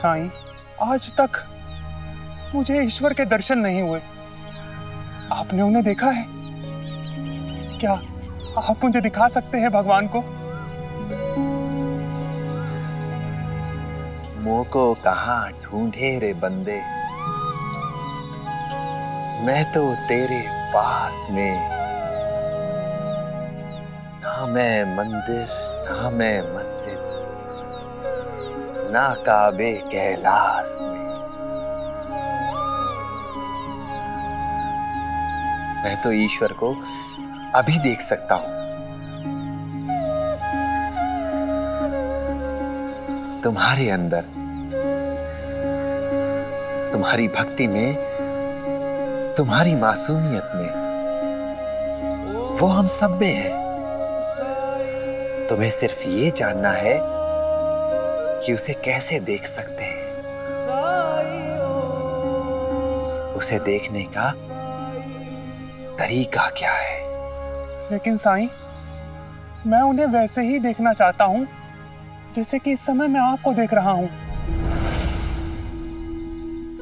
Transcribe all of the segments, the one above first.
साईं, आज तक मुझे ईश्वर के दर्शन नहीं हुए। आपने उन्हें देखा है? क्या आप मुझे दिखा सकते हैं भगवान को? मुंह को कहाँ ढूंढे रे बंदे, मैं तो तेरे पास में। ना मैं मंदिर, ना मैं मस्जिद, ना काबे कैलाश में। मैं तो ईश्वर को अभी देख सकता हूं। तुम्हारे अंदर, तुम्हारी भक्ति में, तुम्हारी मासूमियत में, वो हम सब में है। तुम्हें सिर्फ ये जानना है कि उसे कैसे देख सकते हैं। उसे देखने का तरीका क्या है? लेकिन साईं, मैं उन्हें वैसे ही देखना चाहता हूं जैसे कि इस समय मैं आपको देख रहा हूं,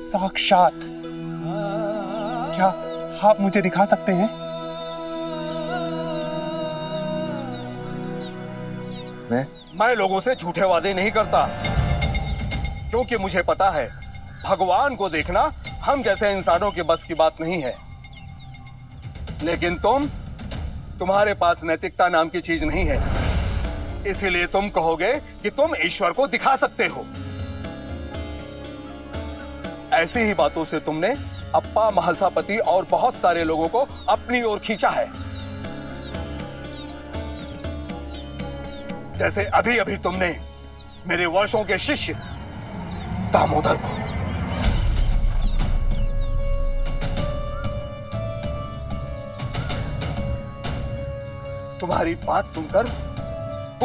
साक्षात। क्या आप मुझे दिखा सकते हैं? मैं लोगों से झूठे वादे नहीं करता, क्योंकि मुझे पता है भगवान को देखना हम जैसे इंसानों के बस की बात नहीं है। लेकिन तुम्हारे पास नैतिकता नाम की चीज नहीं है, इसीलिए तुम कहोगे कि तुम ईश्वर को दिखा सकते हो। ऐसी ही बातों से तुमने अप्पा, महलसापति और बहुत सारे लोगों को अपनी ओर खींचा है। जैसे अभी अभी तुमने मेरे वर्षों के शिष्य दामोदर को। तुम्हारी बात सुनकर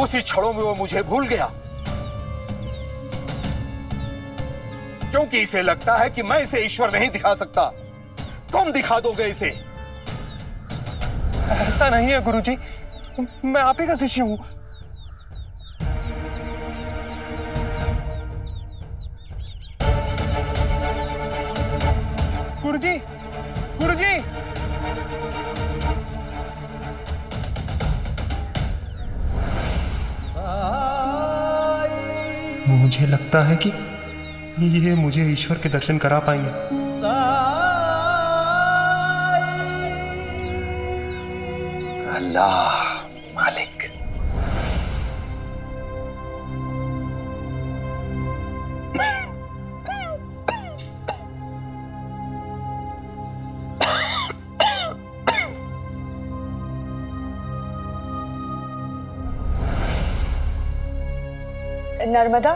उसी क्षणों में वो मुझे भूल गया, क्योंकि इसे लगता है कि मैं इसे ईश्वर नहीं दिखा सकता। तुम दिखा दोगे इसे। ऐसा नहीं है गुरुजी, मैं आप ही का शिष्य हूं। गुरुजी, गुरुजी, मुझे लगता है कि ये मुझे ईश्वर के दर्शन करा पाएंगे। अल्लाह मालिक। नर्मदा,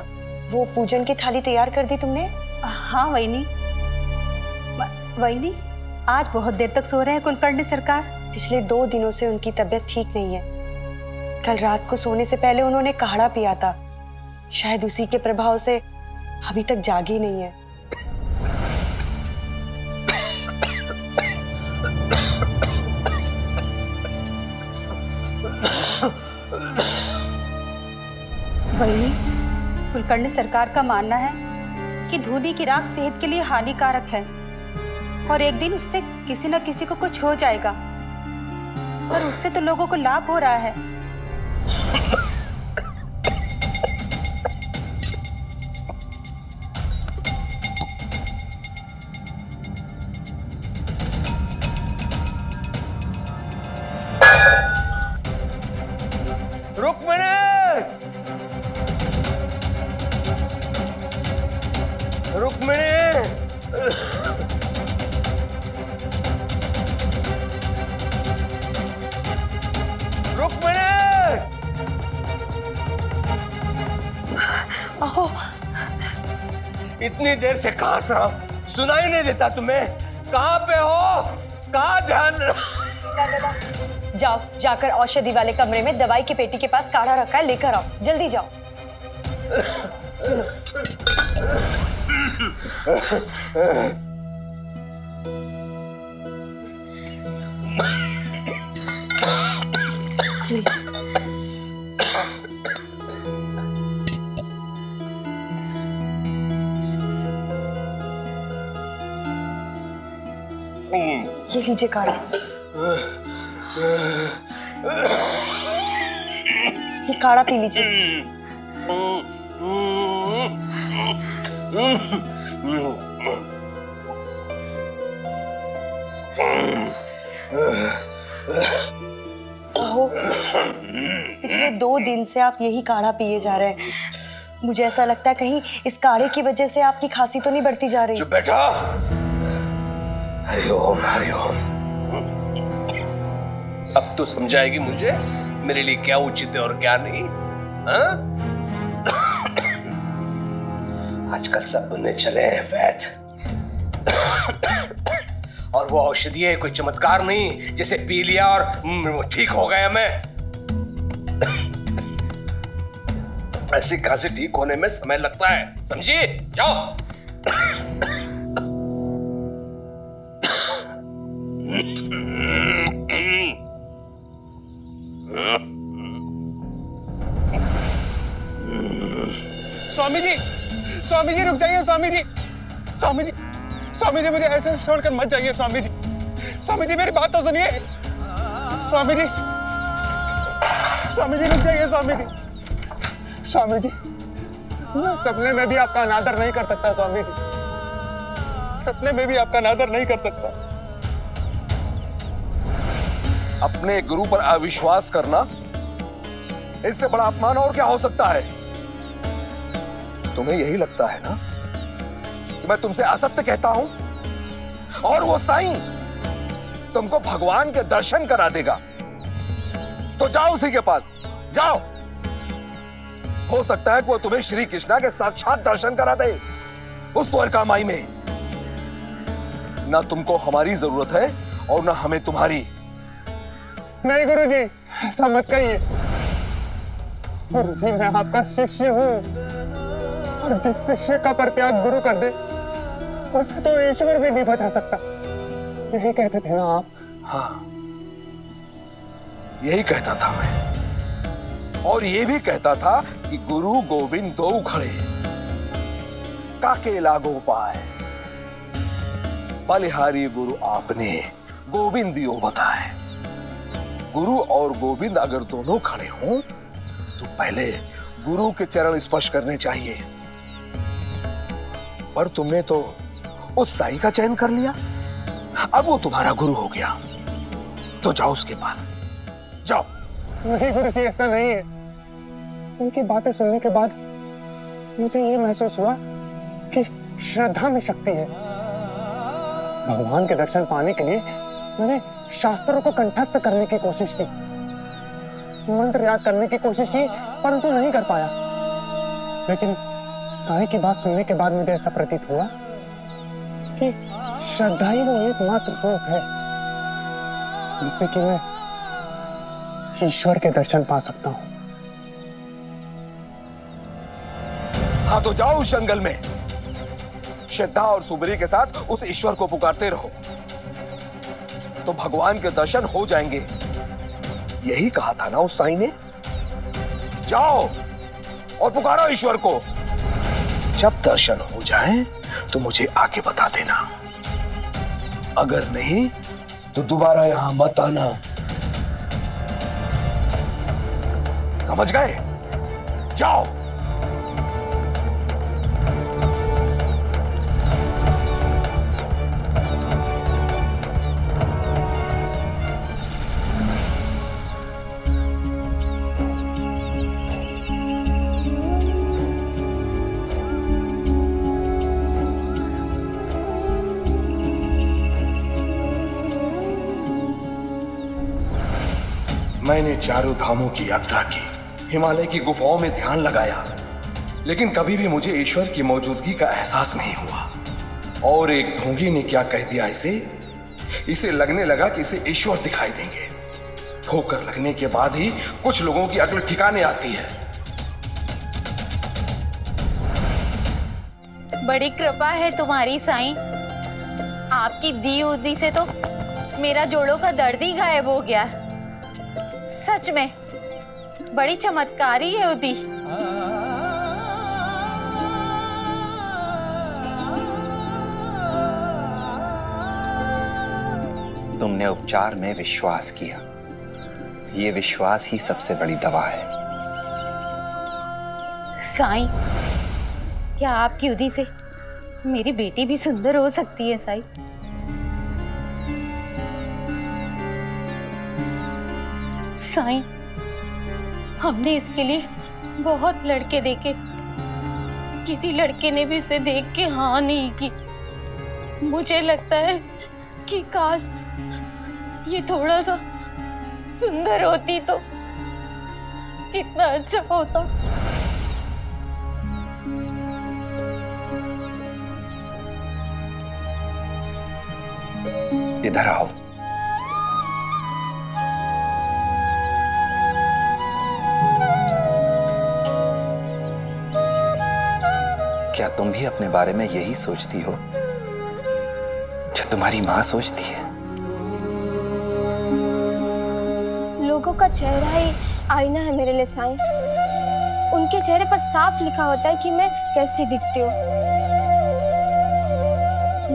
वो पूजन की थाली तैयार कर दी तुमने? हाँ वहीनी। वहीनी, आज बहुत देर तक सो रहे हैं कुलकर्णी सरकार। पिछले 2 दिनों से उनकी तबीयत ठीक नहीं है। कल रात को सोने से पहले उन्होंने काढ़ा पिया था, शायद उसी के प्रभाव से अभी तक जागी नहीं है। वहीनी, कुलकर्णी सरकार का मानना है कि धूनी की राख सेहत के लिए हानिकारक है और एक दिन उससे किसी न किसी को कुछ हो जाएगा, और उससे तो लोगों को लाभ हो रहा है। रुक्मिणी, रुक्मिणी, रुक्मिणी, इतनी देर से कहां से सुनाई नहीं देता तुम्हें? कहां पे हो? कहां ध्यान? जाओ, जाकर औषधि वाले कमरे में दवाई की पेटी के पास काढ़ा रखा है, लेकर आओ, जल्दी जाओ। लीजिए काढ़ा। ये काढ़ा पी लीजिए। ओहो, पिछले 2 दिन से आप यही काढ़ा पिए जा रहे हैं। मुझे ऐसा लगता है कहीं इस काढ़े की वजह से आपकी खांसी तो नहीं बढ़ती जा रही। चुप बैठा। हरिओम हरिओम। अब तो समझाएगी मुझे मेरे लिए क्या उचित है और क्या नहीं। हाँ? आजकल सब बनने चले हैं वैद्य, और वो औषधि है कोई चमत्कार नहीं जैसे पी लिया और ठीक हो गया मैं। ऐसी खांसी ठीक होने में समय लगता है, समझी? जाओ। स्वामी जी रुक जाइए। स्वामी जी, स्वामी जी, स्वामी जी मुझे ऐसे छोड़कर मत जाइए। स्वामी जी, स्वामी जी मेरी बात तो सुनिए। स्वामी जी, स्वामी जी रुक जाइए। स्वामी जी, स्वामी जी, मैं सपने में भी आपका अनादर नहीं कर सकता। स्वामी जी, सपने में भी आपका अनादर नहीं कर सकता। अपने गुरु पर अविश्वास करना, इससे बड़ा अपमान और क्या हो सकता है? तुम्हें यही लगता है ना कि मैं तुमसे असत्य कहता हूं? और वो साईं तुमको भगवान के दर्शन करा देगा, तो जाओ उसी के पास जाओ। हो सकता है कि वो तुम्हें श्री कृष्णा के साक्षात दर्शन करा दे उस द्वारका माई में। ना तुमको हमारी जरूरत है और ना हमें तुम्हारी। नहीं गुरुजी, ऐसा मत कहिए। गुरुजी, मैं आपका शिष्य हूं, और जिस शिष्य का परित्याग गुरु कर दे उसे तो ईश्वर भी नहीं बता सकता। यही कहते थे ना आप? हाँ, यही कहता था मैं, और ये भी कहता था कि गुरु गोविंद दो खड़े, काके लागो पाए, बलिहारी गुरु आपने गोविंद दियो बताए। गुरु और गोविंद अगर दोनों खड़े हों तो पहले गुरु के चरण स्पर्श करने चाहिए, पर तुमने तो उस साईं का चयन कर लिया। अब वो तुम्हारा गुरु हो गया, तो जाओ उसके पास जाओ। नहीं गुरुजी, ऐसा नहीं है। उनकी बातें सुनने के बाद मुझे ये महसूस हुआ कि श्रद्धा में शक्ति है। भगवान के दर्शन पाने के लिए मैंने शास्त्रों को कंठस्थ करने की कोशिश की, मंत्र याद करने की कोशिश की, परंतु नहीं कर पाया। लेकिन साईं की बात सुनने के बाद मुझे ऐसा प्रतीत हुआ कि श्रद्धा ही वो एकमात्र स्रोत है जिससे कि मैं ईश्वर के दर्शन पा सकता हूं। हाँ, तो जाओ उस जंगल में श्रद्धा और सुबरी के साथ उस ईश्वर को पुकारते रहो, तो भगवान के दर्शन हो जाएंगे। यही कहा था ना उस साईं ने। जाओ और पुकारो ईश्वर को। जब दर्शन हो जाएं तो मुझे आके बता देना, अगर नहीं तो दोबारा यहां मत आना। समझ गए? जाओ। मैंने चारों धामों की यात्रा की, हिमालय की गुफाओं में ध्यान लगाया, लेकिन कभी भी मुझे ईश्वर की मौजूदगी का एहसास नहीं हुआ। और एक ढोंगी ने क्या कह दिया, इसे लगने लगा कि इसे ईश्वर दिखाई देंगे। ठोकर लगने के बाद ही कुछ लोगों की अक्ल ठिकाने आती है। बड़ी कृपा है तुम्हारी साईं। आपकी दी उदी से तो मेरा जोड़ों का दर्द ही गायब हो गया। सच में बड़ी चमत्कारी है उदी। तुमने उपचार में विश्वास किया। ये विश्वास ही सबसे बड़ी दवा है। साईं, क्या आपकी उदी से मेरी बेटी भी सुंदर हो सकती है साईं? साईं, हमने इसके लिए बहुत लड़के देखे, किसी लड़के ने भी इसे देख के हाँ नहीं की। मुझे लगता है कि काश ये थोड़ा सा सुंदर होती तो कितना अच्छा होता। इधर आओ। क्या तुम भी अपने बारे में यही सोचती हो जो तुम्हारी माँ सोचती है? लोगों का चेहरा ही आईना है मेरे लिए साईं। उनके चेहरे पर साफ लिखा होता है कि मैं कैसी दिखती हूँ।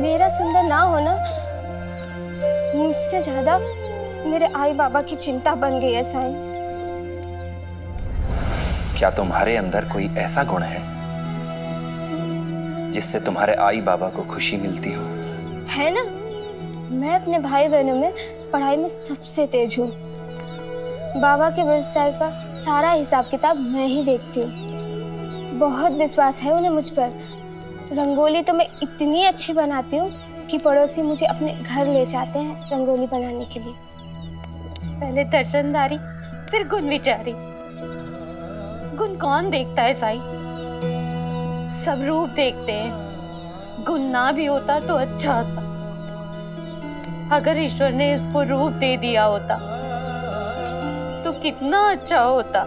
मेरा सुंदर ना होना मुझसे ज्यादा मेरे आई बाबा की चिंता बन गई है साईं। क्या तुम्हारे अंदर कोई ऐसा गुण है जिससे तुम्हारे आई बाबा को खुशी मिलती हो? है ना, मैं अपने भाई बहनों में पढ़ाई में सबसे तेज हूँ। बाबा के व्यवसाय का सारा हिसाब किताब मैं ही देखती हूँ। बहुत विश्वास है उन्हें मुझ पर। रंगोली तो मैं इतनी अच्छी बनाती हूँ कि पड़ोसी मुझे अपने घर ले जाते हैं रंगोली बनाने के लिए। पहले दर्शनधारी फिर गुण विचारी। गुण कौन देखता है साईं? सब रूप देखते हैं। गुण ना भी होता तो अच्छा था। अगर ईश्वर ने इसको रूप दे दिया होता तो कितना अच्छा होता।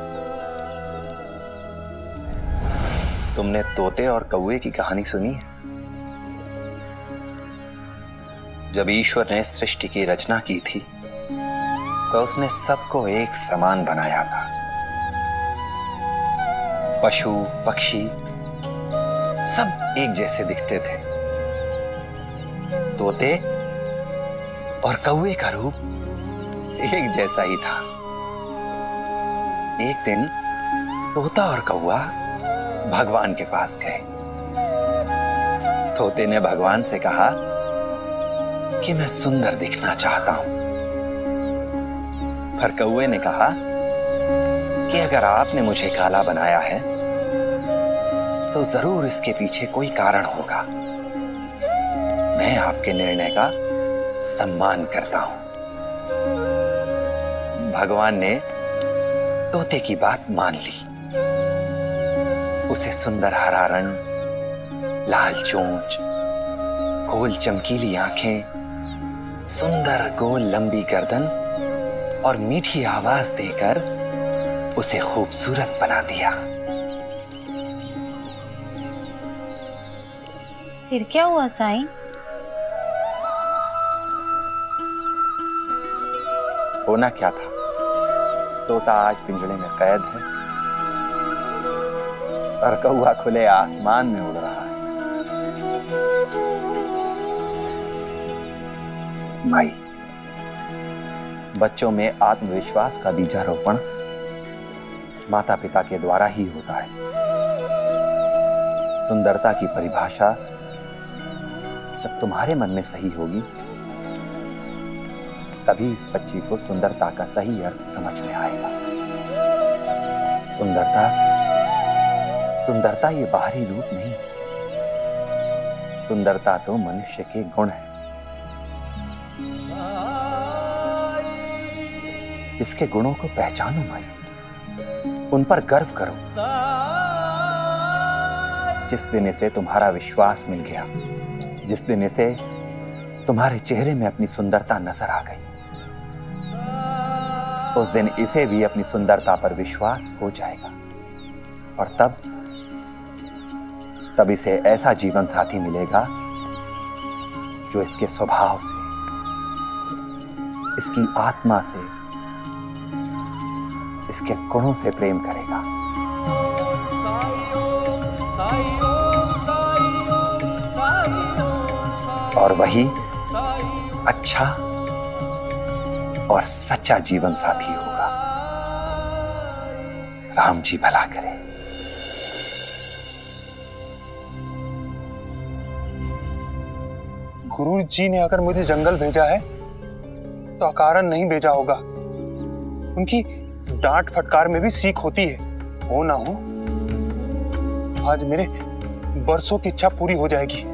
तुमने तोते और कौवे की कहानी सुनी है? जब ईश्वर ने सृष्टि की रचना की थी तो उसने सबको एक समान बनाया था। पशु पक्षी सब एक जैसे दिखते थे। तोते और कौवे का रूप एक जैसा ही था। एक दिन तोता और कौवा भगवान के पास गए। तोते ने भगवान से कहा कि मैं सुंदर दिखना चाहता हूं। पर कौवे ने कहा कि अगर आपने मुझे काला बनाया है तो जरूर इसके पीछे कोई कारण होगा। मैं आपके निर्णय का सम्मान करता हूं। भगवान ने तोते की बात मान ली। उसे सुंदर हरा रंग, लाल चोंच, गोल चमकीली आंखें, सुंदर गोल लंबी गर्दन और मीठी आवाज देकर उसे खूबसूरत बना दिया। फिर क्या हुआ साईं? होना क्या था? तोता आज पिंजड़े में कैद है और कौवा खुले आसमान में उड़ रहा है। भाई, बच्चों में आत्मविश्वास का बीजारोपण माता पिता के द्वारा ही होता है। सुंदरता की परिभाषा जब तुम्हारे मन में सही होगी तभी इस बच्ची को सुंदरता का सही अर्थ समझ में आएगा। सुंदरता ये बाहरी रूप नहीं, सुंदरता तो मनुष्य के गुण है। इसके गुणों को पहचानो भाई, उन पर गर्व करो। जिस दिन इसे तुम्हारा विश्वास मिल गया, जिस दिन इसे तुम्हारे चेहरे में अपनी सुंदरता नजर आ गई, उस दिन इसे भी अपनी सुंदरता पर विश्वास हो जाएगा। और तब इसे ऐसा जीवन साथी मिलेगा जो इसके स्वभाव से, इसकी आत्मा से, इसके गुणों से प्रेम करेगा। और वही अच्छा और सच्चा जीवन साथी होगा। राम जी भला करे। गुरु जी ने अगर मुझे जंगल भेजा है तो अकारण नहीं भेजा होगा। उनकी डांट फटकार में भी सीख होती है। हो ना हो, आज मेरे बरसों की इच्छा पूरी हो जाएगी।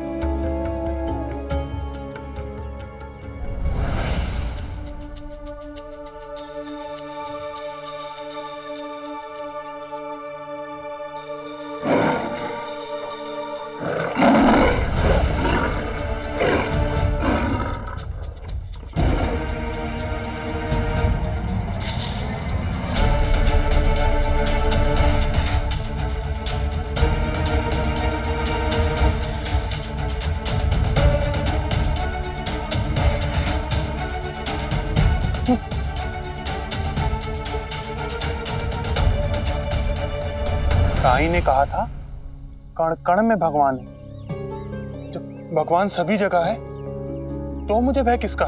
राही ने कहा था कण कण में भगवान है। जब भगवान सभी जगह है तो मुझे भय किसका?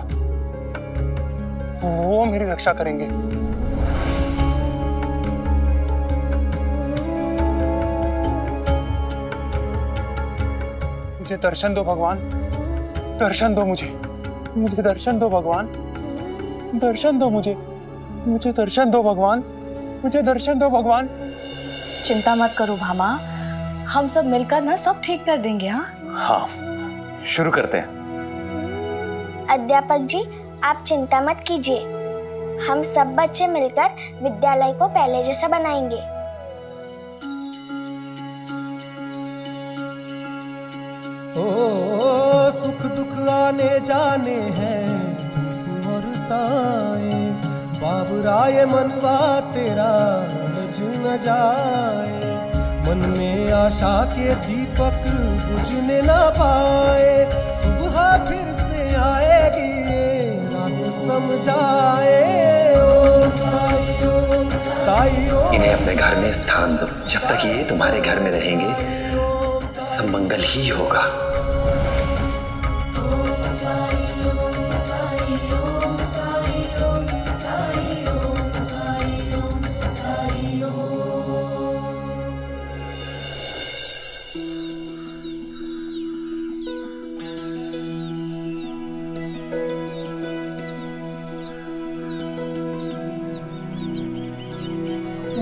वो मेरी रक्षा करेंगे। मुझे दर्शन दो भगवान, दर्शन दो मुझे दर्शन दो भगवान, दर्शन दो मुझे दर्शन दो भगवान, मुझे दर्शन दो भगवान। चिंता मत करो भामा, हम सब मिलकर ना सब ठीक कर देंगे। हाँ, शुरू करते हैं। अध्यापक जी, आप चिंता मत कीजिए, हम सब बच्चे मिलकर विद्यालय को पहले जैसा बनाएंगे। ओ सुख दुख आने जाने हैं और साए, बाबुराए मनवा तेरा लज न जाए। मन में आशा के दीपक बुझने ना पाए, सुबह फिर से आएगी रात समझाए। ओ साईं साईं, इन्हें अपने घर में स्थान दो। जब तक ये तुम्हारे घर में रहेंगे सब मंगल ही होगा।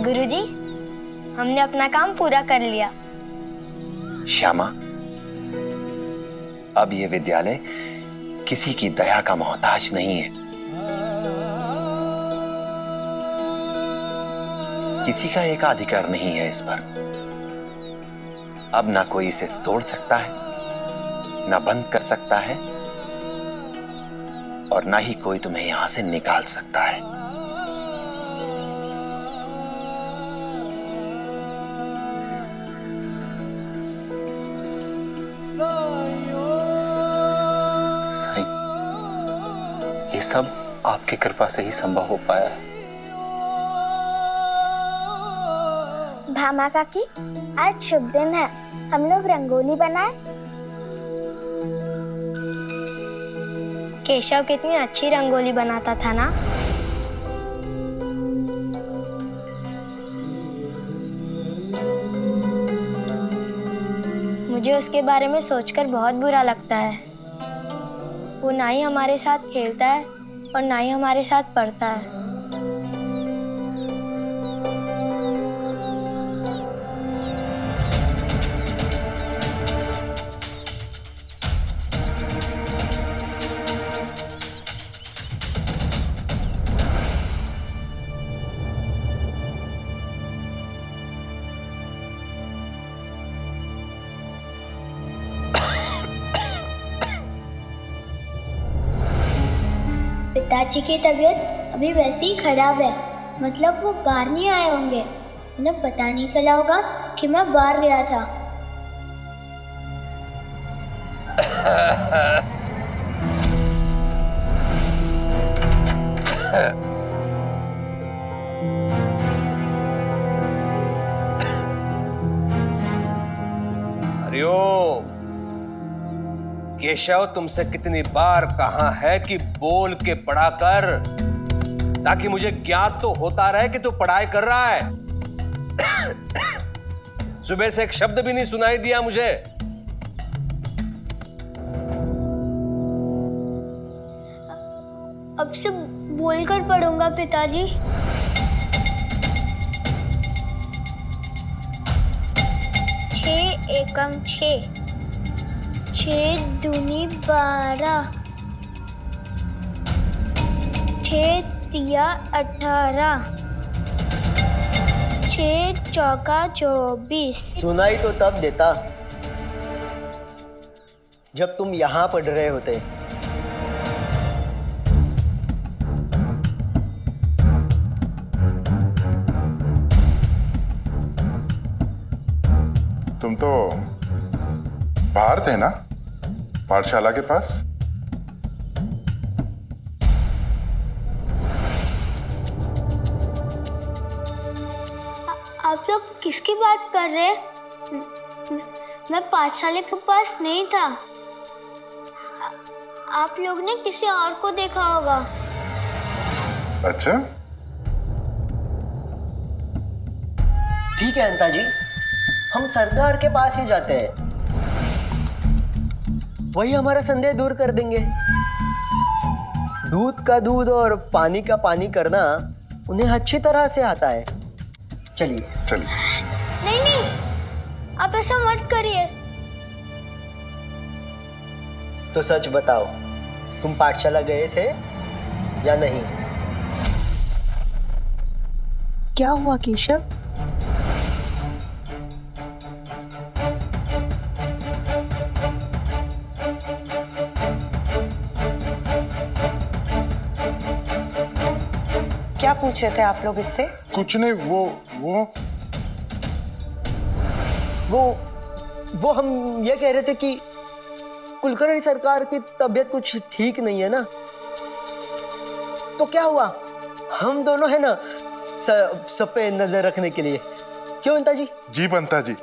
गुरुजी, हमने अपना काम पूरा कर लिया। श्यामा, अब ये विद्यालय किसी की दया का मोहताज नहीं है। किसी का एकाधिकार नहीं है इस पर। अब ना कोई इसे तोड़ सकता है, ना बंद कर सकता है, और ना ही कोई तुम्हें यहां से निकाल सकता है। साईं, ये सब आपकी कृपा से ही संभव हो पाया है। भामा काकी, आज शुभ दिन है, हम लोग रंगोली बनाए। केशव कितनी अच्छी रंगोली बनाता था ना। मुझे उसके बारे में सोचकर बहुत बुरा लगता है। वो ना ही हमारे साथ खेलता है और ना ही हमारे साथ पढ़ता है। पिताजी की तबीयत अभी वैसे ही खराब है, मतलब वो बाहर नहीं आए होंगे। उन्हें पता नहीं चला होगा कि मैं बाहर गया था। हरिओम। केशव, तुमसे कितनी बार कहा है कि बोल के पढ़ा कर। ताकि मुझे ज्ञात तो होता रहे कि तू पढ़ाई कर रहा है। सुबह से एक शब्द भी नहीं सुनाई दिया मुझे। अब से बोलकर पढ़ूंगा पिताजी। छः एकम 6, 6 दूनी 12, 6 तिया 18, 6 चौका 24। सुनाई तो तब देता जब तुम यहाँ पढ़ रहे होते। तुम तो बाहर थे ना, पाठशाला के पास? आप लोग किसकी बात कर रहे हैं? मैं पाठशाला के पास नहीं था। आप लोग ने किसी और को देखा होगा। अच्छा, ठीक है अंता जी, हम सरकार के पास ही जाते हैं, वही हमारा संदेह दूर कर देंगे। दूध का दूध और पानी का पानी करना उन्हें अच्छी तरह से आता है। चलिए चलिए। नहीं नहीं, आप ऐसा मत करिए। तो सच बताओ, तुम पाठशाला गए थे या नहीं? क्या हुआ केशव? क्या पूछ रहे थे आप लोग इससे? कुछ नहीं, वो हम ये कह रहे थे कि कुलकर्णी सरकार की तबीयत कुछ ठीक नहीं है ना, तो क्या हुआ? हम दोनों है ना सब पे नजर रखने के लिए। क्यों अंता जी? जी बंता जी।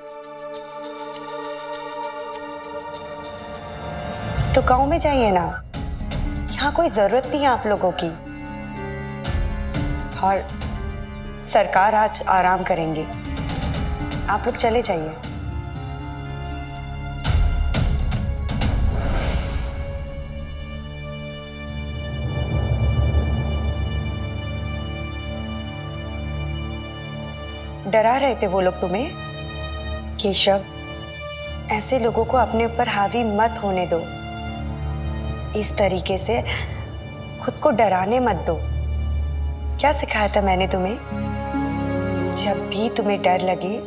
तो गांव में जाइए ना, यहाँ कोई जरूरत नहीं है आप लोगों की। और सरकार आज आराम करेंगे, आप लोग चले जाइए। डरा रहे थे वो लोग तुम्हें? केशव, ऐसे लोगों को अपने ऊपर हावी मत होने दो। इस तरीके से खुद को डराने मत दो। क्या सिखाया था मैंने तुम्हें? जब भी तुम्हें डर लगे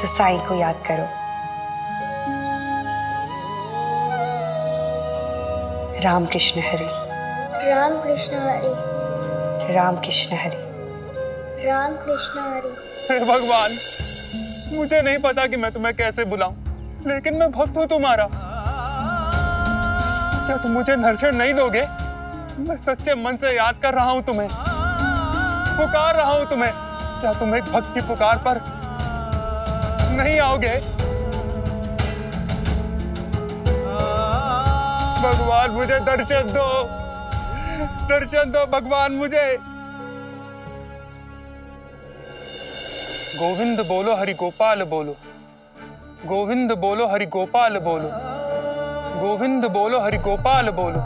तो साईं को याद करो। राम कृष्ण हरि। राम कृष्ण हरि। राम कृष्ण हरि। राम कृष्ण हरि। हे भगवान, मुझे नहीं पता कि मैं तुम्हें कैसे बुलाऊं, लेकिन मैं भक्त हूं तुम्हारा। क्या तुम मुझे दर्शन नहीं दोगे? मैं सच्चे मन से याद कर रहा हूं तुम्हें, पुकार रहा हूं तुम्हें। क्या तुम एक भक्त की पुकार पर नहीं आओगे? भगवान मुझे दर्शन दो, दर्शन दो भगवान मुझे। गोविंद बोलो, हरि गोपाल बोलो। गोविंद बोलो, हरि गोपाल बोलो। गोविंद बोलो, हरि गोपाल बोलो।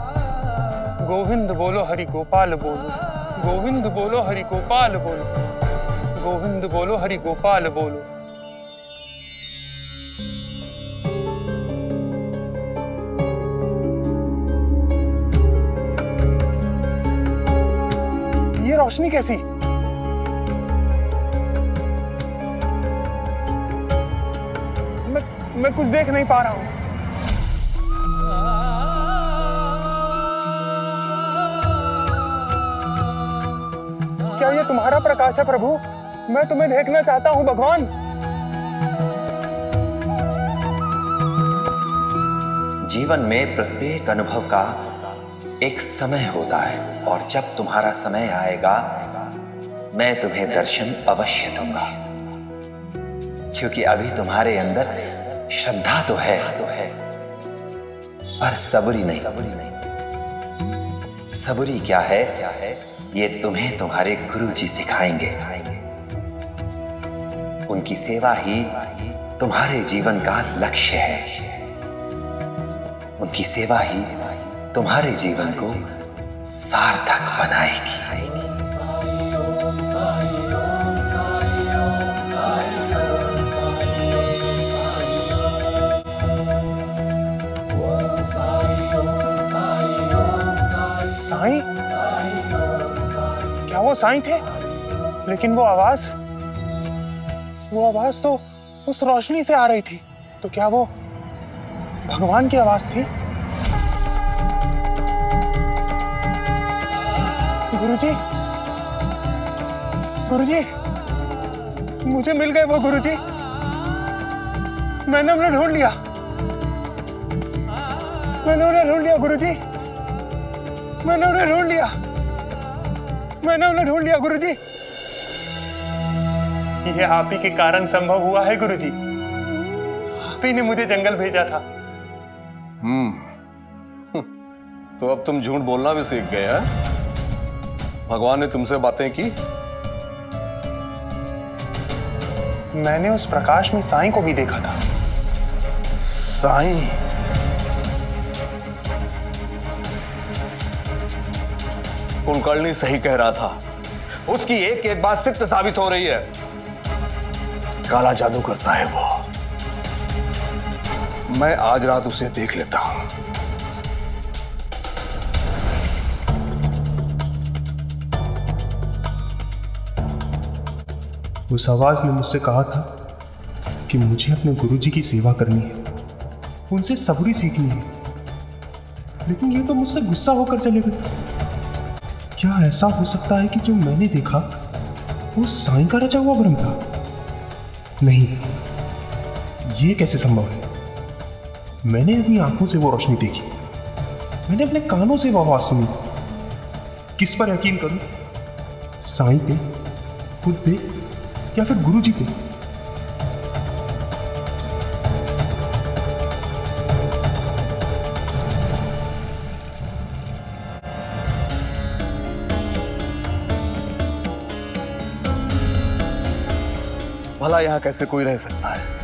गोविंद बोलो, हरि गोपाल बोलो। गोविंद बोलो, हरि गोपाल बोलो। गोविंद बोलो, हरि गोपाल बोलो। ये रोशनी कैसी? मैं कुछ देख नहीं पा रहा हूं। क्या ये तुम्हारा प्रकाश है प्रभु? मैं तुम्हें देखना चाहता हूं भगवान। जीवन में प्रत्येक अनुभव का एक समय होता है, और जब तुम्हारा समय आएगा मैं तुम्हें दर्शन अवश्य दूंगा, क्योंकि अभी तुम्हारे अंदर श्रद्धा तो है पर सबूरी नहीं। सबूरी क्या है? ये तुम्हें तुम्हारे गुरुजी सिखाएंगे। उनकी सेवा ही तुम्हारे जीवन का लक्ष्य है। उनकी सेवा ही तुम्हारे जीवन को सार्थक बनाएगी। साईं? क्या वो साईं थे? लेकिन वो आवाज तो उस रोशनी से आ रही थी। तो क्या वो भगवान की आवाज थी? गुरुजी, गुरुजी, मुझे मिल गए वो गुरुजी। मैंने उन्हें ढूंढ लिया। मैंने उन्हें ढूंढ लिया गुरुजी। मैंने उन्हें ढूंढ लिया। मैंने उन्हें ढूंढ लिया गुरुजी। यह आप ही के कारण संभव हुआ है गुरुजी। आप ही ने मुझे जंगल भेजा था। तो अब तुम झूठ बोलना भी सीख गए हैं? भगवान ने तुमसे बातें की? मैंने उस प्रकाश में साईं को भी देखा था। साईं? कुलकर्णी सही कह रहा था। उसकी एक एक बात सत्य साबित हो रही है। काला जादू करता है वो। मैं आज रात उसे देख लेता हूं। उस आवाज ने मुझसे कहा था कि मुझे अपने गुरुजी की सेवा करनी है, उनसे सबूरी सीखनी है। लेकिन ये तो मुझसे गुस्सा होकर चले गए। क्या ऐसा हो सकता है कि जो मैंने देखा वो साईं का रचा हुआ भ्रम था? नहीं, ये कैसे संभव है? मैंने अपनी आंखों से वो रोशनी देखी, मैंने अपने कानों से वो आवाज सुनी। किस पर यकीन करूं? साईं पे, खुद पे, या फिर गुरुजी पे? भला यहां कैसे कोई रह सकता है?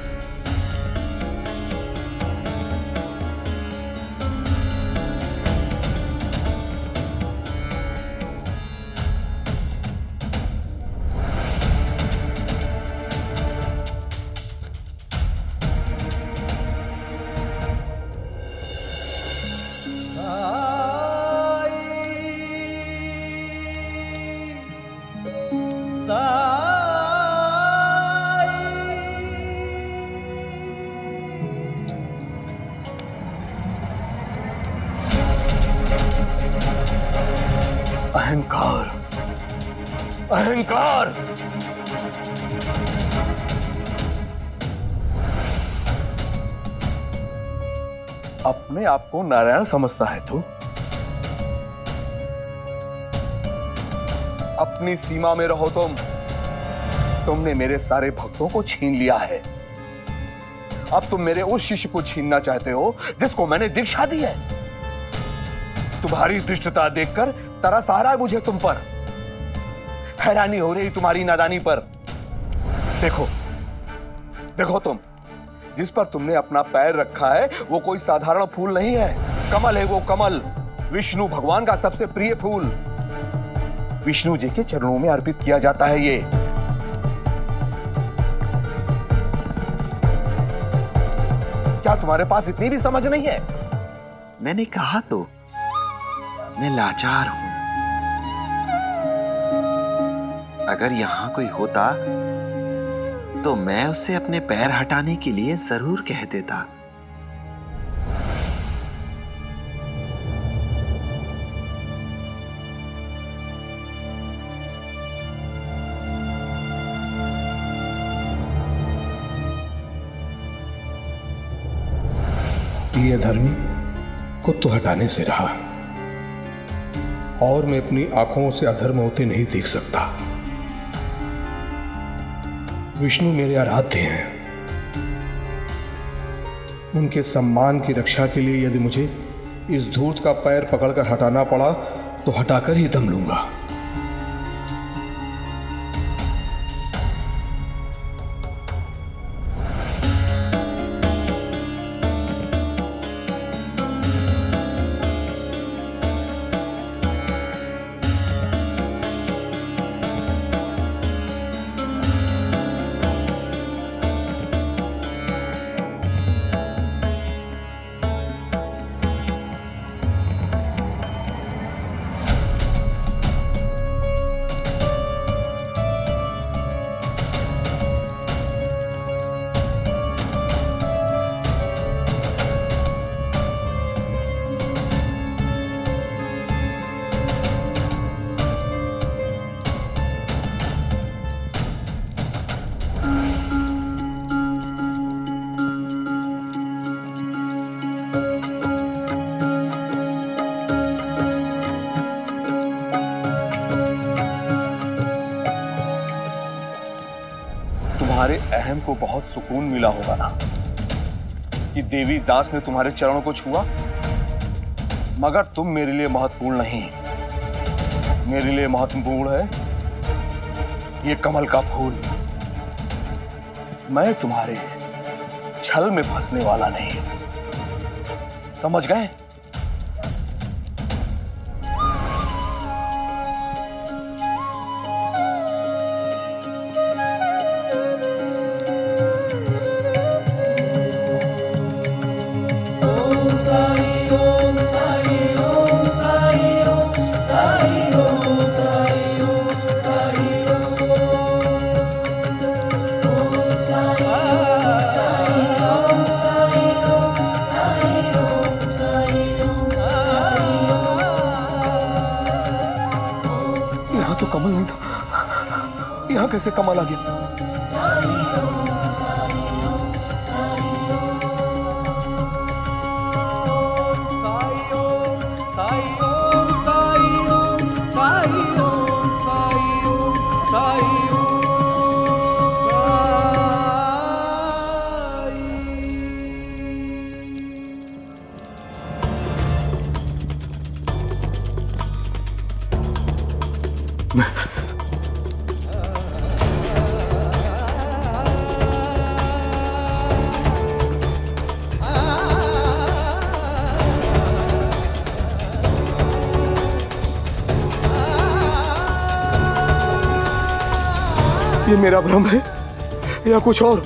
अहंकार, अहंकार। अपने आप को नारायण समझता है तू? अपनी सीमा में रहो तुम। तुमने मेरे सारे भक्तों को छीन लिया है। अब तुम मेरे उस शिष्य को छीनना चाहते हो जिसको मैंने दीक्षा दी है। तुम्हारी दुष्टता देखकर तरस आ रहा है मुझे तुम पर। हैरानी हो रही तुम्हारी नादानी पर। देखो, देखो तुम, जिस पर तुमने अपना पैर रखा है वो कोई साधारण फूल नहीं है। कमल है वो, कमल। विष्णु भगवान का सबसे प्रिय फूल। विष्णु जी के चरणों में अर्पित किया जाता है ये। क्या तुम्हारे पास इतनी भी समझ नहीं है? मैंने कहा तो, मैं लाचार हूं। अगर यहां कोई होता तो मैं उससे अपने पैर हटाने के लिए जरूर कह देता। ये धर्मी खुद तो हटाने से रहा, और मैं अपनी आंखों से अधर्म होते नहीं देख सकता। विष्णु मेरे आराध्य हैं। उनके सम्मान की रक्षा के लिए यदि मुझे इस धूर्त का पैर पकड़कर हटाना पड़ा तो हटाकर ही दम लूंगा। तुम्हारे अहम को बहुत सुकून मिला होगा ना कि देवी दास ने तुम्हारे चरणों को छुआ, मगर तुम मेरे लिए महत्वपूर्ण नहीं। मेरे लिए महत्वपूर्ण है ये कमल का फूल। मैं तुम्हारे छल में फंसने वाला नहीं, समझ गए? तो कमल नहीं था, यहाँ कैसे कमल आ गया? ये मेरा भ्रम है या कुछ और?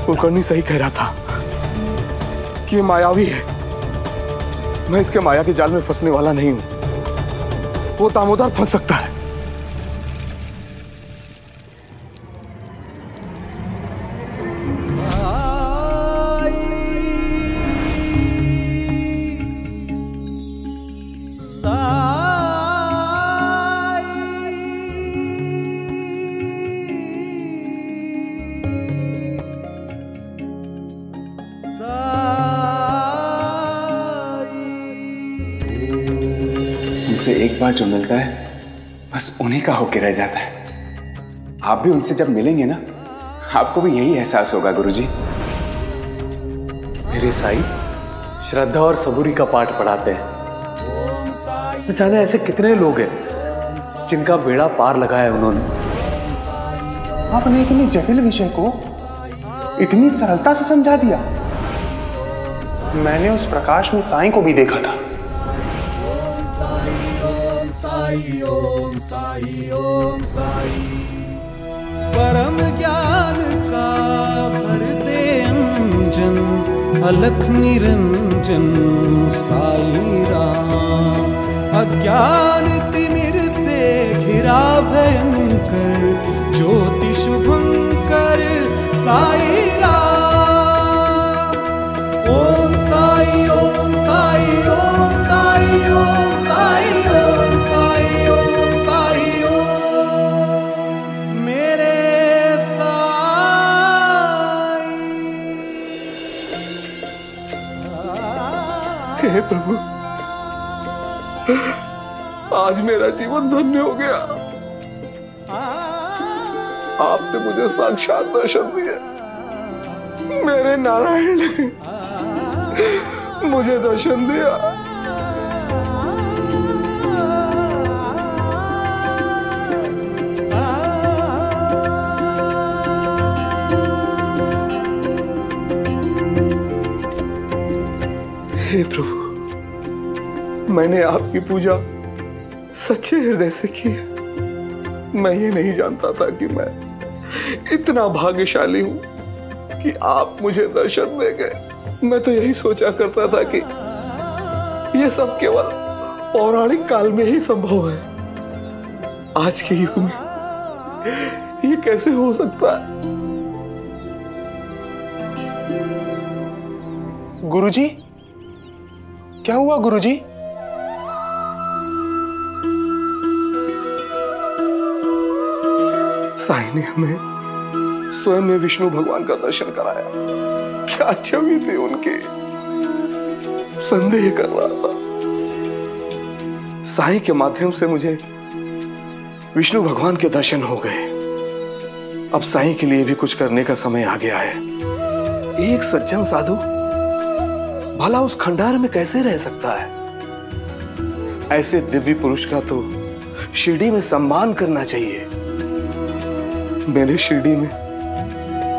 कुलकर्णी सही कह रहा था कि ये मायावी है। मैं इसके माया के जाल में फंसने वाला नहीं हूं। वो दामोदर फंस सकता है। उनसे एक बार जो मिलता है बस उन्हीं का होके रह जाता है। आप भी उनसे जब मिलेंगे ना, आपको भी यही एहसास होगा गुरुजी। मेरे साईं श्रद्धा और सबूरी का पाठ पढ़ाते हैं। न जाने ऐसे कितने लोग हैं जिनका बेड़ा पार लगाया उन्होंने। आपने इतनी जटिल विषय को इतनी सरलता से समझा दिया। मैंने उस प्रकाश में साईं को भी देखा था। ओम साई ओम साई। परम ज्ञान का भर दे अंजन, अलख निरंजन साई राम। अज्ञान तिमिर से घिरा भयंकर, ज्योति शुभंकर साई राम। ओम साई ओम साई ओम साई ओम साई ओम साई ओम साई ओम मेरे साई। हे प्रभु, आज मेरा जीवन धन्य हो गया। आपने मुझे साक्षात दर्शन दिए। मेरे नारायण ने मुझे दर्शन दिया। हे प्रभु, मैंने आपकी पूजा सच्चे हृदय से की है। मैं ये नहीं जानता था कि मैं इतना भाग्यशाली हूं कि आप मुझे दर्शन दे गए। मैं तो यही सोचा करता था कि ये सब केवल पौराणिक काल में ही संभव है। आज के युग में ये कैसे हो सकता है? गुरुजी, क्या हुआ गुरुजी? साईं ने हमें स्वयं में विष्णु भगवान का दर्शन कराया। क्या छवि थी उनकी, संदेह कर रहा था। साईं के माध्यम से मुझे विष्णु भगवान के दर्शन हो गए, अब साईं के लिए भी कुछ करने का समय आ गया है। एक सज्जन साधु भला उस खंडार में कैसे रह सकता है? ऐसे दिव्य पुरुष का तो शिरडी में सम्मान करना चाहिए। मेरे शिरडी में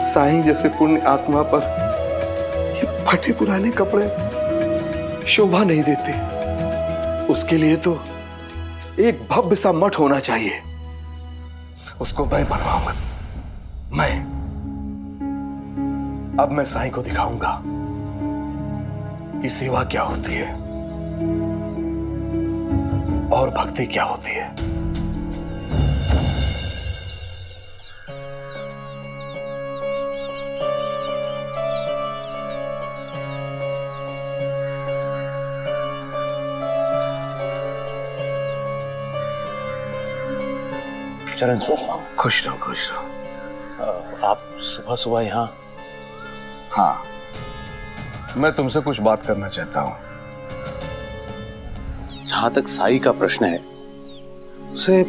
साईं जैसे पुण्य आत्मा पर ये फटे पुराने कपड़े शोभा नहीं देते। उसके लिए तो एक भव्य सा मठ होना चाहिए। उसको मैं बनवाऊंगा। अब मैं साईं को दिखाऊंगा कि सेवा क्या होती है और भक्ति क्या होती है। चरण खुश रहो, खुश रहो। आप सुबह सुबह यहाँ? हाँ, मैं तुमसे कुछ बात करना चाहता हूं। जहां तक साई का प्रश्न है, उसे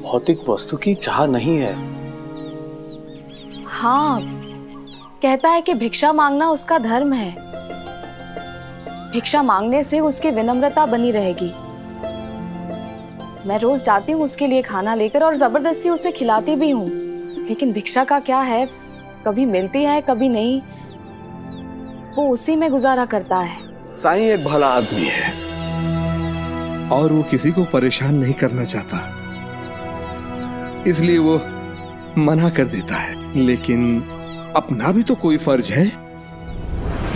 भौतिक वस्तु की चाह नहीं है। हाँ, कहता है कि भिक्षा मांगना उसका धर्म है। भिक्षा मांगने से उसकी विनम्रता बनी रहेगी। मैं रोज जाती हूँ उसके लिए खाना लेकर और जबरदस्ती उसे खिलाती भी हूँ, लेकिन भिक्षा का क्या है, कभी मिलती है कभी नहीं, वो उसी में गुजारा करता है। साईं एक भला आदमी है और वो किसी को परेशान नहीं करना चाहता, इसलिए वो मना कर देता है। लेकिन अपना भी तो कोई फर्ज है।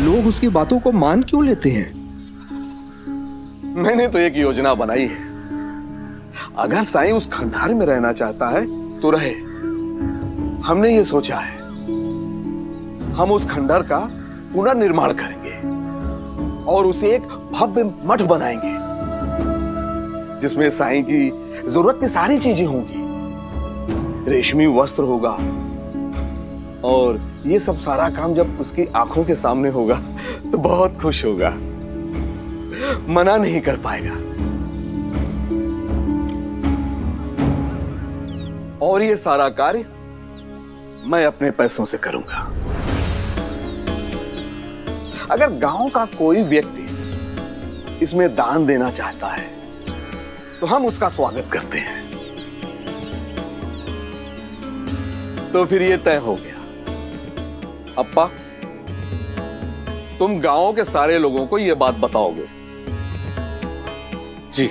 लोग उसकी बातों को मान क्यों लेते हैं? मैंने तो एक योजना बनाई है। अगर साईं उस खंडार में रहना चाहता है तो रहे। हमने ये सोचा है, हम उस खंडर का पुनर्निर्माण करेंगे और उसे एक भव्य मठ बनाएंगे जिसमें साईं की जरूरत की सारी चीजें होंगी। रेशमी वस्त्र होगा और ये सब सारा काम जब उसकी आंखों के सामने होगा तो बहुत खुश होगा, मना नहीं कर पाएगा। और ये सारा कार्य मैं अपने पैसों से करूंगा। अगर गांव का कोई व्यक्ति इसमें दान देना चाहता है तो हम उसका स्वागत करते हैं। तो फिर ये तय हो गया। अप्पा, तुम गांव के सारे लोगों को ये बात बताओगे? जी।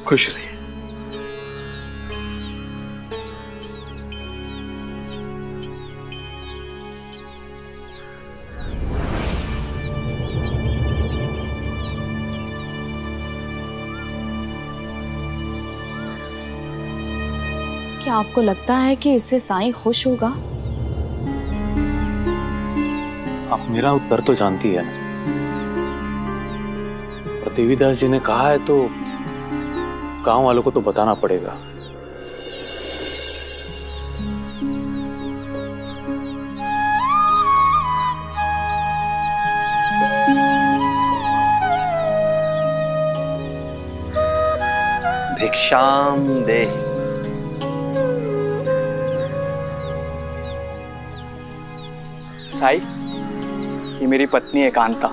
खुश रहिए। क्या आपको लगता है कि इससे साईं खुश होगा? आप मेरा उत्तर तो जानती है ना। और देवीदास जी ने कहा है तो गांव वालों को तो बताना पड़ेगा। भिक्षाम देहि। साई, ये मेरी पत्नी है कांता,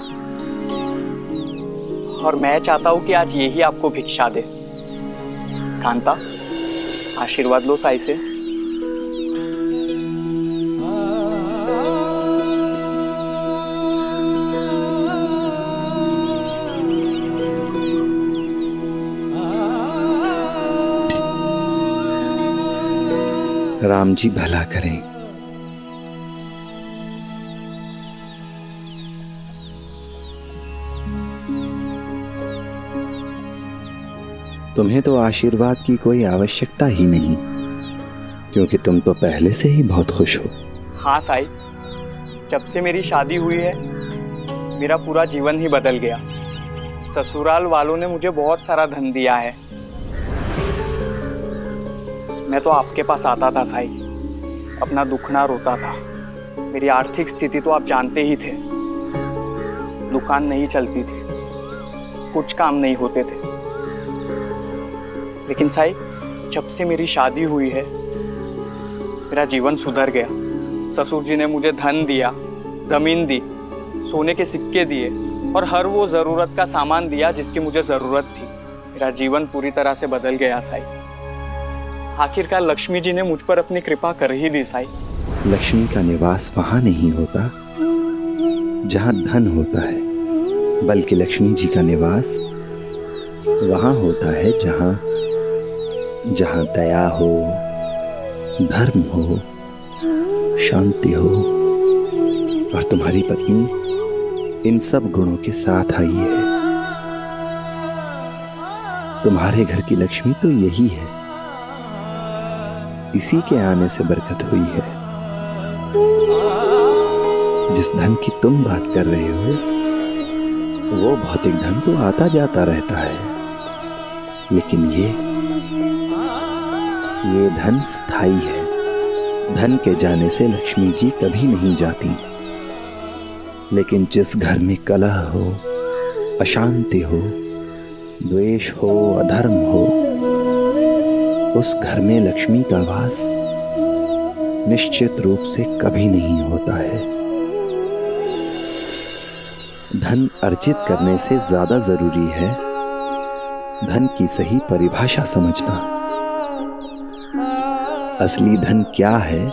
और मैं चाहता हूं कि आज यही आपको भिक्षा दे। कांता, आशीर्वाद लो साई से। राम जी भला करें। तुम्हें तो आशीर्वाद की कोई आवश्यकता ही नहीं, क्योंकि तुम तो पहले से ही बहुत खुश हो। हाँ साई, जब से मेरी शादी हुई है मेरा पूरा जीवन ही बदल गया। ससुराल वालों ने मुझे बहुत सारा धन दिया है। मैं तो आपके पास आता था साई, अपना दुखना रोता था। मेरी आर्थिक स्थिति तो आप जानते ही थे, दुकान नहीं चलती थी कुछ काम नहीं होते थे। लेकिन साई, जब से मेरी शादी हुई है मेरा जीवन सुधर गया। ससुर जी ने मुझे धन दिया, जमीन दी, सोने के सिक्के दिए और हर वो जरूरत का सामान दिया जिसकी मुझे जरूरत थी। मेरा जीवन पूरी तरह से बदल गया साई। आखिरकार लक्ष्मी जी ने मुझ पर अपनी कृपा कर ही दी साई। लक्ष्मी का निवास वहां नहीं होता जहां धन होता है, बल्कि लक्ष्मी जी का निवास वहां होता है जहां दया हो, धर्म हो, शांति हो। और तुम्हारी पत्नी इन सब गुणों के साथ आई है। तुम्हारे घर की लक्ष्मी तो यही है, इसी के आने से बरकत हुई है। जिस धन की तुम बात कर रहे हो वो भौतिक धन तो आता जाता रहता है, लेकिन ये धन स्थायी है। धन के जाने से लक्ष्मी जी कभी नहीं जाती। लेकिन जिस घर में कलह हो, अशांति हो, द्वेष हो, अधर्म हो, उस घर में लक्ष्मी का वास निश्चित रूप से कभी नहीं होता है। धन अर्जित करने से ज्यादा जरूरी है धन की सही परिभाषा समझना। असली धन क्या है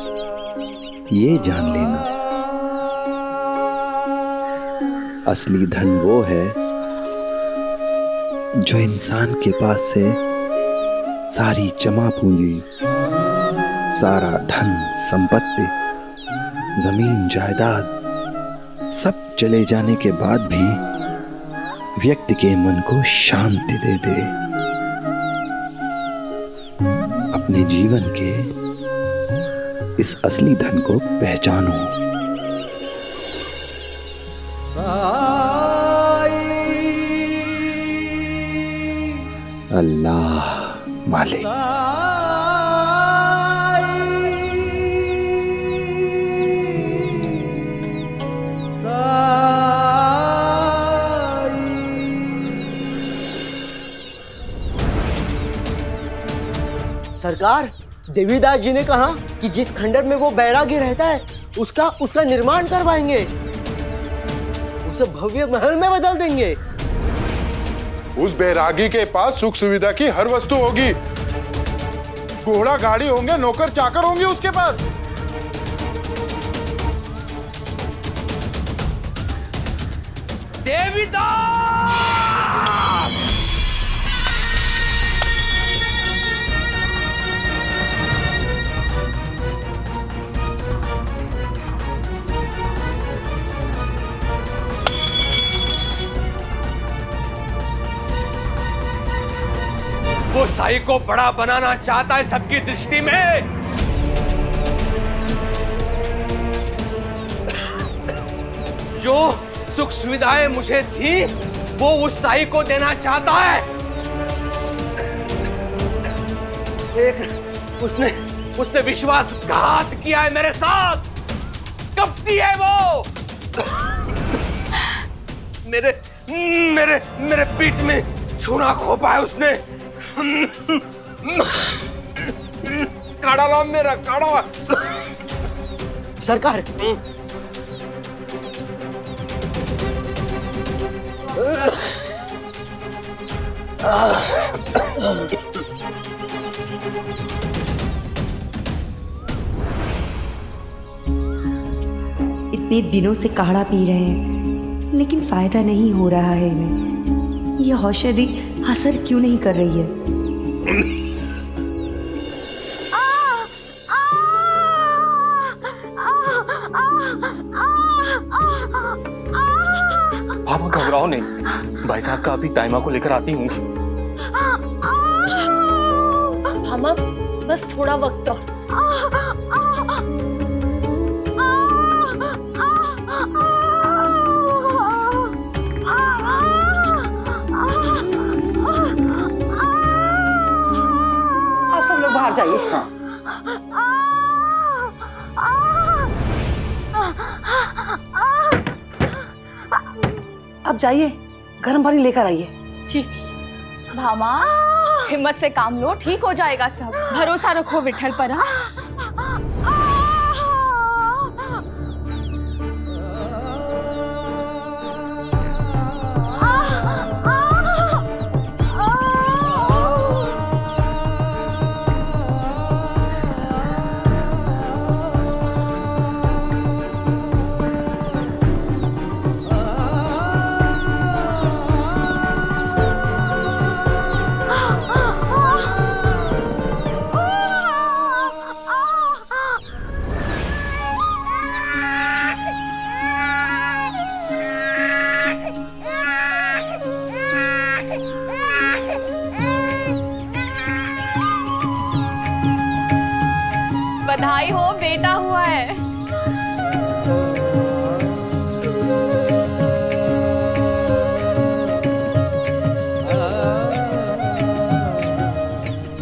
ये जान लेना। असली धन वो है जो इंसान के पास से सारी जमा पूंजी, सारा धन संपत्ति, जमीन जायदाद सब चले जाने के बाद भी व्यक्ति के मन को शांति दे दे। अपने जीवन के इस असली धन को पहचानो। अल्लाह मालिक। सरकार, देवीदास जी ने कहा कि जिस खंडर में वो बैरागी रहता है उसका निर्माण करवाएंगे, उसे भव्य महल में बदल देंगे। उस बैरागी के पास सुख सुविधा की हर वस्तु होगी। घोड़ा गाड़ी होंगे, नौकर चाकर होंगे उसके पास। देवीदास! वो साई को बड़ा बनाना चाहता है सबकी दृष्टि में। जो सुख सुविधाएं मुझे थी वो उस साई को देना चाहता है। एक उसने विश्वासघात किया है मेरे साथ। कपटी है वो। मेरे पीठ में छूना खोपा है उसने। काढ़ा ला मेरा काढ़ा। सरकार, इतने दिनों से काढ़ा पी रहे हैं लेकिन फायदा नहीं हो रहा है इन्हें। यह औषधि असर क्यों नहीं कर रही है? आप घबराओ नहीं, भाई साहब का अभी ताइमा को लेकर आती हूँ। हम बस थोड़ा वक्त और। आप सब लोग बाहर जाइए। हाँ। अब जाइए, गर्म पानी लेकर आइए। जी भामा, हिम्मत से काम लो, ठीक हो जाएगा सब। भरोसा रखो विठल पर। बधाई हो, बेटा हुआ है।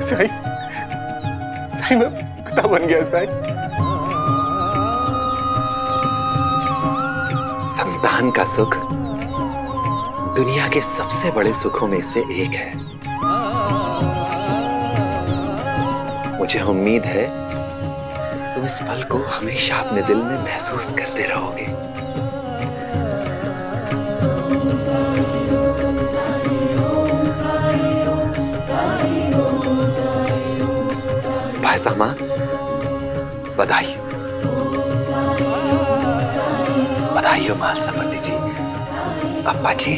साईं, साईं मैं पिता बन गया साईं। संतान का सुख दुनिया के सबसे बड़े सुखों में से एक है। मुझे उम्मीद है तुम इस पल को हमेशा अपने दिल में महसूस करते रहोगे। भाईसामा, बधाई, बधाई हो माल संबंधी जी, अम्मा जी।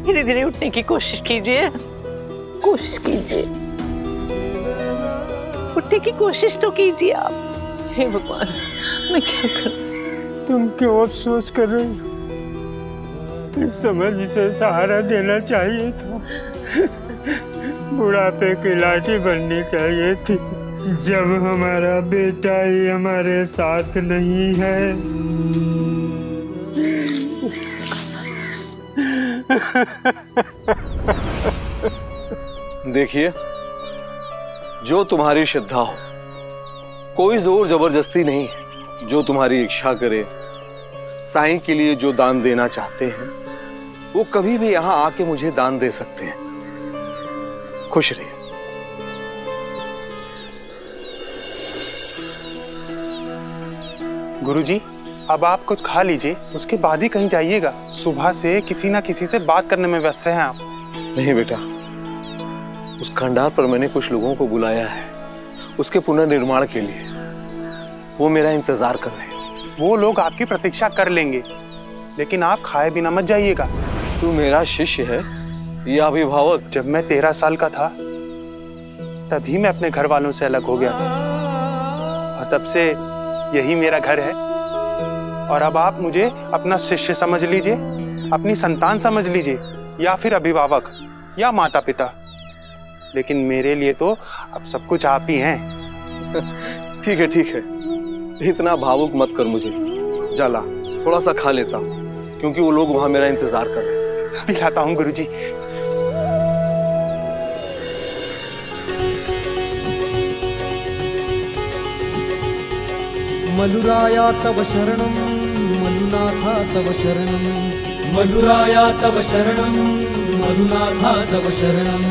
धीरे धीरे उठने की कोशिश कीजिए, कोशिश कीजिए, उठने की कोशिश तो कीजिए आप। हे भगवान, मैं क्या करूं? तुम क्यों अफसोस कर रही हो? इस समय जिसे सहारा देना चाहिए था, बुढ़ापे की लाठी बननी चाहिए थी। जब हमारा बेटा ही हमारे साथ नहीं है। देखिए, जो तुम्हारी श्रद्धा हो, कोई जोर जबरदस्ती नहीं है। जो तुम्हारी इच्छा करे, साईं के लिए जो दान देना चाहते हैं वो कभी भी यहां आके मुझे दान दे सकते हैं। खुश रहिए। गुरुजी, अब आप कुछ खा लीजिए, उसके बाद ही कहीं जाइएगा। सुबह से किसी ना किसी से बात करने में व्यस्त हैं आप। नहीं बेटा, उस खंडार पर मैंने कुछ लोगों को बुलाया है उसके पुनर्निर्माण के लिए। वो मेरा इंतजार कर रहे हैं। वो लोग आपकी प्रतीक्षा कर लेंगे, लेकिन आप खाए बिना मत जाइएगा। तू मेरा शिष्य है या अभिभावक? जब मैं 13 साल का था तभी मैं अपने घर वालों से अलग हो गया और तब से यही मेरा घर है। और अब आप मुझे अपना शिष्य समझ लीजिए, अपनी संतान समझ लीजिए, या फिर अभिभावक या माता पिता, लेकिन मेरे लिए तो अब सब कुछ आप ही हैं। ठीक है, ठीक है, इतना भावुक मत कर मुझे। जाला, थोड़ा सा खा लेता हूँ, क्योंकि वो लोग वहां मेरा इंतजार कर रहे हैं। अभी लाता हूँ गुरुजी। मलुराया तव शरणं मलुनाथा तव शरणं, मलुराया तव शरणं मलुनाथा तव शरणं,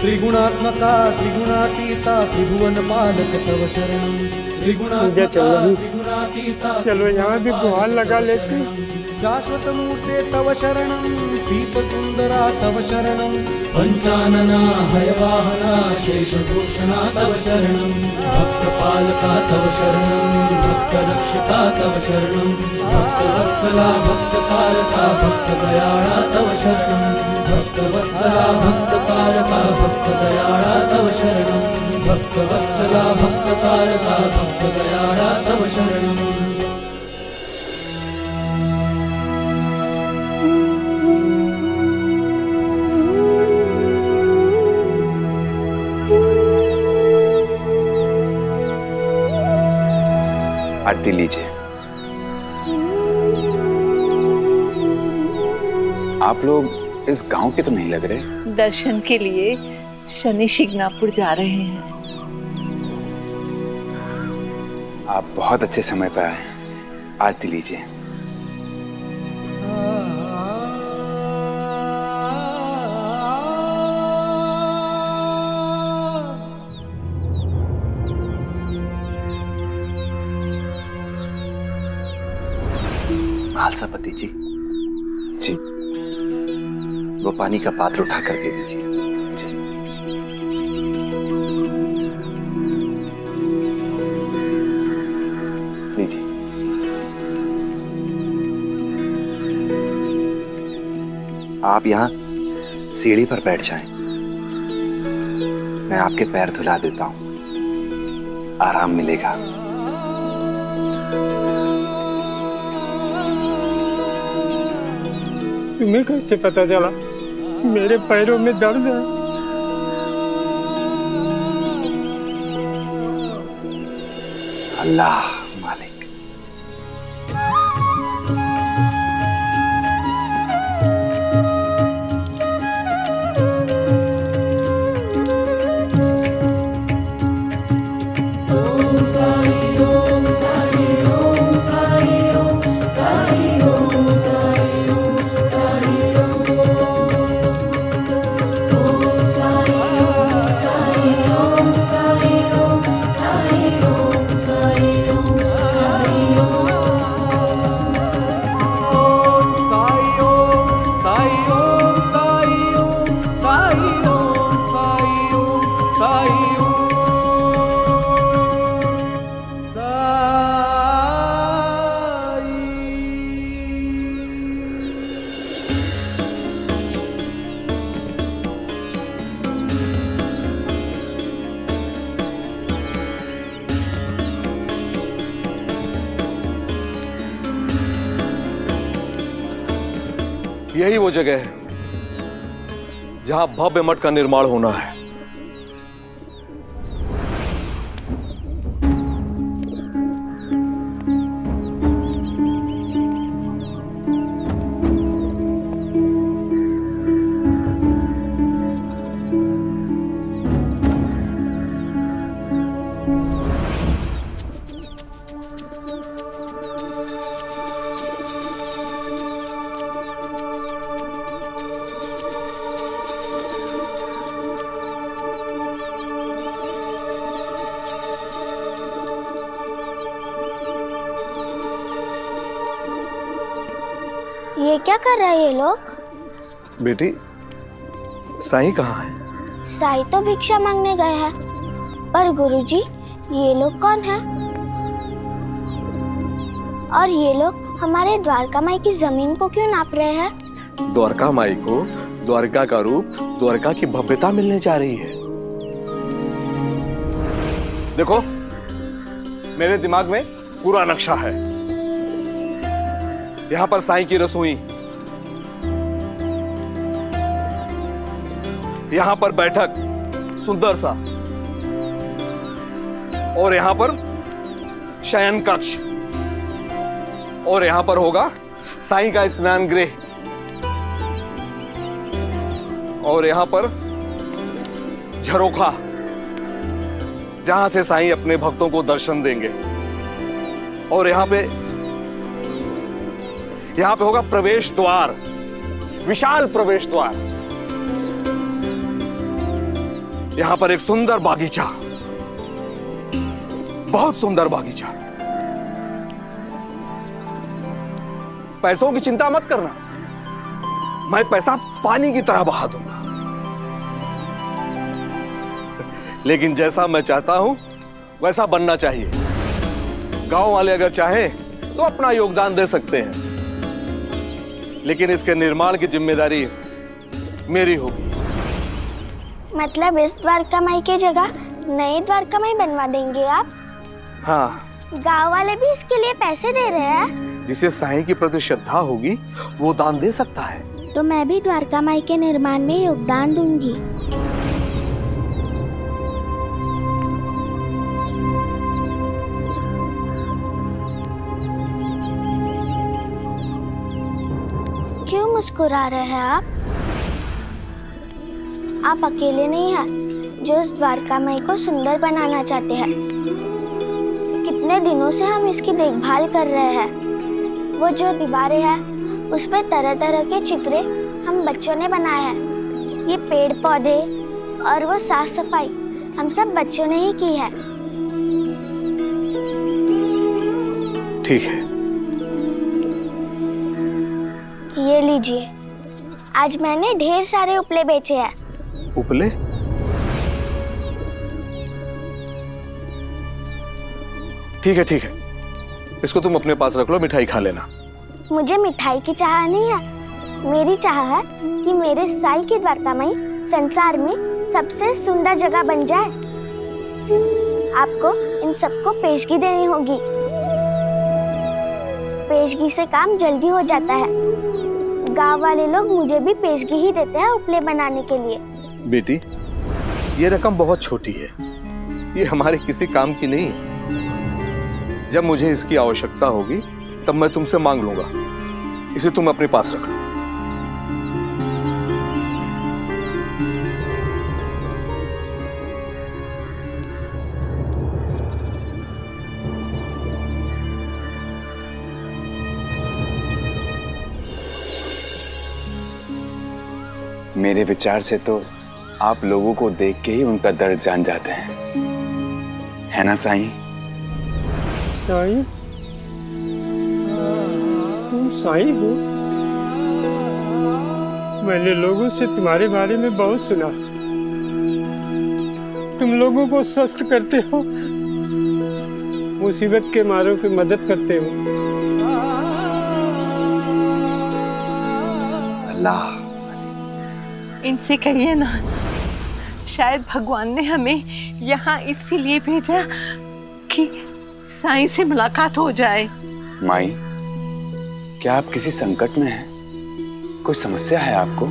त्रिगुणात्मका त्रिगुणातीता त्रिभुवन पालक तव शरणं, त्रिगुणात्मका त्रिगुणातीता। चलो यहाँ भी गुहार लगा लेते। शाश्वत मूर्ते तव शरणं, दीप सुंदरा तव शरणं, पंचानना हयवाहना शेषभूषणा तव शरणं, भक्तपालका तव शरणं, भक्तरक्षका तव शरणं, भक्तवत्सला भक्तकारका भक्तदयाळा तव शरणं, भक्तवत्सला भक्तकारका भक्तदयाळा तव शरणं, भक्तवत्सला भक्तकारका भक्तदयाळा तव शरणं। आरती लीजिए। आप लोग इस गांव के तो नहीं लग रहे। दर्शन के लिए शनि शिंगणापुर जा रहे हैं। आप बहुत अच्छे समय पर आए। आरती लीजिए। खालसापति जी, जी, वो पानी का पात्र उठाकर दे दीजिए। जी। लीजिए। आप यहाँ सीढ़ी पर बैठ जाएं। मैं आपके पैर धुला देता हूँ, आराम मिलेगा। तुम्हें कैसे पता चला मेरे पैरों में दर्द है? अल्लाह मालिक। यही वो जगह है जहां भव्य मठ का निर्माण होना है। ये क्या कर रहे हैं ये लोग? बेटी, साईं कहाँ है? साईं तो भिक्षा मांगने गए हैं। पर गुरुजी, ये लोग कौन हैं? और ये लोग हमारे द्वारका माई की जमीन को क्यों नाप रहे हैं? द्वारका माई को द्वारका का रूप, द्वारका की भव्यता मिलने जा रही है। देखो, मेरे दिमाग में पूरा नक्शा है। यहां पर साईं की रसोई, यहां पर बैठक सुंदर सा, और यहां पर शयन कक्ष, और यहां पर होगा साईं का स्नान गृह, और यहां पर झरोखा जहां से साईं अपने भक्तों को दर्शन देंगे, और यहां पे होगा प्रवेश द्वार, विशाल प्रवेश द्वार। यहां पर एक सुंदर बागीचा, बहुत सुंदर बागीचा। पैसों की चिंता मत करना, मैं पैसा पानी की तरह बहा दूंगा। लेकिन जैसा मैं चाहता हूं वैसा बनना चाहिए। गांव वाले अगर चाहें तो अपना योगदान दे सकते हैं, लेकिन इसके निर्माण की जिम्मेदारी मेरी होगी। मतलब इस द्वारका माई की जगह नई द्वारका माई बनवा देंगे आप? हाँ। गांव वाले भी इसके लिए पैसे दे रहे हैं? जिसे साईं की प्रति श्रद्धा होगी वो दान दे सकता है। तो मैं भी द्वारका माई के निर्माण में योगदान दूंगी। मुस्कुरा रहे हैं आप अकेले नहीं हैं जो इस द्वारकामयी को सुंदर बनाना चाहते हैं। कितने दिनों से हम इसकी देखभाल कर रहे हैं। वो जो दीवारें हैं उस पे तरह तरह के चित्रे हम बच्चों ने बनाए हैं। ये पेड़ पौधे और वो साफ सफाई हम सब बच्चों ने ही की है। ठीक है, ये लीजिए, आज मैंने ढेर सारे उपले बेचे हैं। उपले? ठीक है ठीक है, इसको तुम अपने पास रख लो, मिठाई खा लेना। मुझे मिठाई की चाह नहीं है, मेरी चाह है कि मेरे साई की द्वारकामयी संसार में सबसे सुंदर जगह बन जाए। आपको इन सबको पेशगी देनी होगी। पेशगी से काम जल्दी हो जाता है। गांव वाले लोग मुझे भी पेशगी ही देते हैं उपले बनाने के लिए। बेटी, ये रकम बहुत छोटी है, ये हमारे किसी काम की नहीं है। जब मुझे इसकी आवश्यकता होगी तब मैं तुमसे मांग लूंगा। इसे तुम अपने पास रख लो। मेरे विचार से तो आप लोगों को देख के ही उनका दर्द जान जाते हैं, है ना साईं? साईं? तुम साईं हो? मैंने लोगों से तुम्हारे बारे में बहुत सुना। तुम लोगों को स्वस्थ करते हो, मुसीबत के मारों की मदद करते हो। अल्लाह, इनसे कहिए ना, शायद भगवान ने हमें यहाँ इसीलिए भेजा कि साईं से मुलाकात हो जाए। माई, क्या आप किसी संकट में हैं? कोई समस्या है आपको?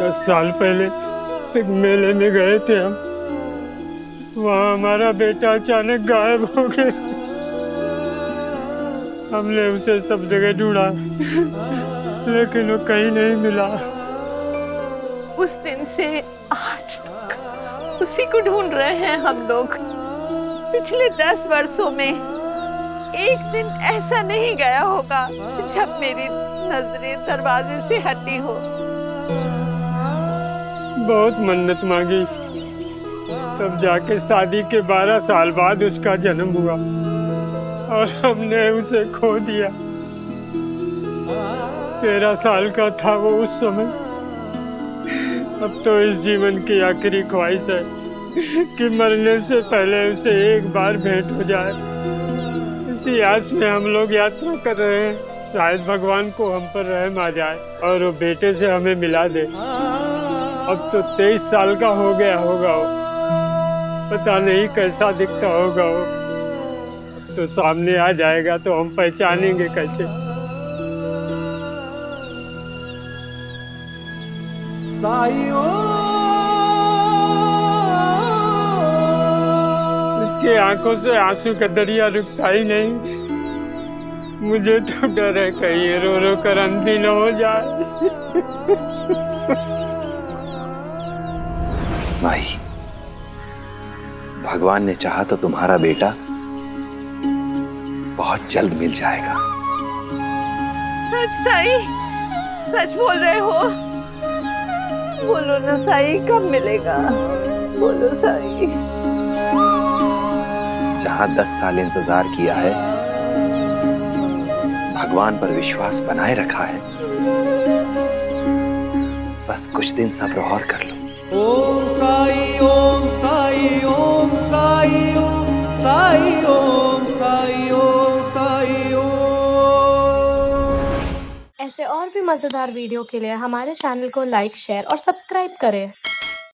दस साल पहले एक मेले में गए थे हम। वहाँ हमारा बेटा अचानक गायब हो गया। हमने उसे सब जगह ढूंढा लेकिन वो कहीं नहीं मिला। उस दिन से आज तक उसी को ढूंढ रहे हैं हम लोग। पिछले 10 वर्षों में एक दिन ऐसा नहीं गया होगा जब मेरी नजरें दरवाजे से हटी हो। बहुत मन्नत मांगी, तब जाके शादी के 12 साल बाद उसका जन्म हुआ और हमने उसे खो दिया। 13 साल का था वो उस समय। अब तो इस जीवन की आखिरी ख्वाहिश है कि मरने से पहले उसे एक बार भेंट हो जाए। इसी आस में हम लोग यात्रा कर रहे हैं। शायद भगवान को हम पर रहम आ जाए और वो बेटे से हमें मिला दे। अब तो 23 साल का हो गया होगा वो, पता नहीं कैसा दिखता होगा वो। तो सामने आ जाएगा तो हम पहचानेंगे कैसे? इसके आंखों से आंसू का दरिया रुकता ही नहीं। मुझे तो डर है कहीं रो रो कर अंधी न हो जाए। भाई, भगवान ने चाहा तो तुम्हारा बेटा बहुत जल्द मिल जाएगा। सच साईं, सच बोल रहे हो? बोलो ना साईं, कब मिलेगा? बोलो साईं। जहां 10 साल इंतजार किया है, भगवान पर विश्वास बनाए रखा है, बस कुछ दिन सब्र और कर लो। ओम साई ओम साई ओम साई ओम साई ओम साई ओम साई ओम। ऐसे और भी मजेदार वीडियो के लिए हमारे चैनल को लाइक, शेयर और सब्सक्राइब करें।